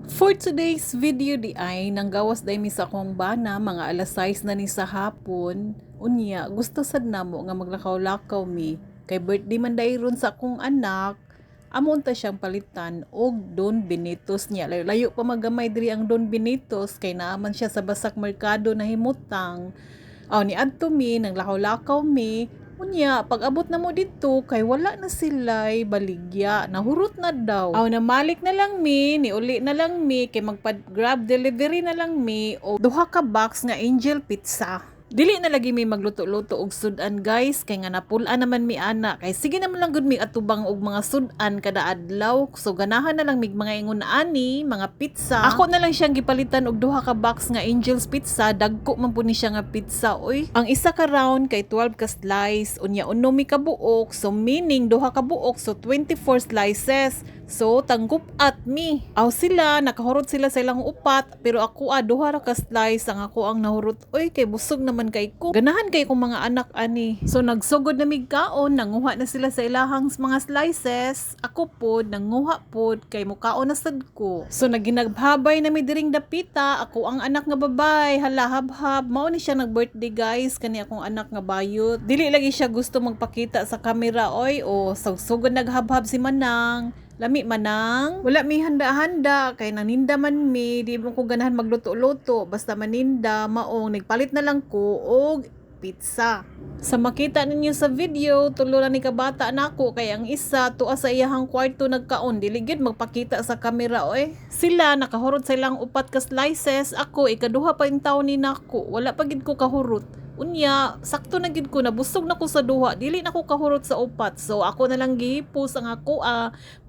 For today's video di ay nanggawas day mi sa akong bana mga alas 6 na ni sa hapon. Unya, gusto sad namo nga maglakaw-lakaw mi. Kay birthday man day ron sa akong anak. Amon ta siyang palitan og Don Benitos niya. Layo pa magamay diri ang Don Benitos kay naaman siya sa Basak Merkado na himutang. Aw ni adto mi nang lakaw-lakaw mi. Unya, pag abot na mo dito, kay wala na sila'y baligya. Nahurot na daw. Aw, namalik na lang mi, niuli na lang mi, kay magpa-grab delivery na lang mi, o duha ka box nga Angel Pizza. Dili na lagi mi magluto-luto og sudan guys, kay nga napulaan naman mi ana. Kay sige naman lang gud mi atubang og mga sudan kada adlaw. So ganahan na lang mig mga ingon ani, mga pizza. Ako na lang siyang gipalitan og duha ka box nga Angel's Pizza, dagko man pud ni siya nga pizza oy. Ang isa ka round kay 12 ka slice, unya uno mi ka buok, so meaning duha ka buok, so 24 slices. So, tanggup at mi. Aw sila, nakahurot sila sa ilang upat, pero ako duha ra ka slice ang ako ang nahurot. Oy, kay busog naman kay ko. Ganahan kay kong mga anak ani. So, nagsugod na mig kaon, nanguha na sila sa ilahang mga slices. Ako pod, nanguha pod, kay mukaon na sad ko. So, naginaghabay na mi diring dapita, ako ang anak nga babay, hala habhab. Mao ni siya nag-birthday guys, kani akong anak nga bayot. Dili lagi siya gusto magpakita sa camera, oy, o sugod naghabhab si Manang. Lami manang, wala mi handa-handa, kay naninda man mi, di mo ko ganahan magluto-luto, basta maninda, maong, nagpalit na lang ko, og pizza. Sa makita ninyo sa video, tulo na ni kabata nako, kay ang isa, tuwa sa iyahang kwarto nagkaon, diligid magpakita sa kamera, oy. Sila, nakahurot sa ilang upat ka slices, ako, ikaduha pa yung taon ni nako, wala pa gid ko kahurot. Unya, sakto na gid ko, nabusog na ko sa duha, dili na ko kahurot sa upat. So ako na lang gihipos ang ako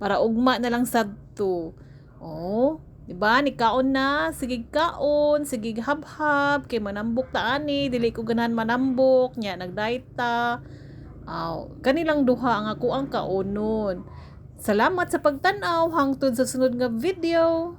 para ugma na lang sadto. Oh, di ba? Ni kaon na, sige kaon, sige habhab, kay manambok ta ani, dili ko ganahan manambok, nya nagdiet ta. Kanilang duha ang ako ang kaonon. Salamat sa pagtan-aw, hangtod sa sunod nga video.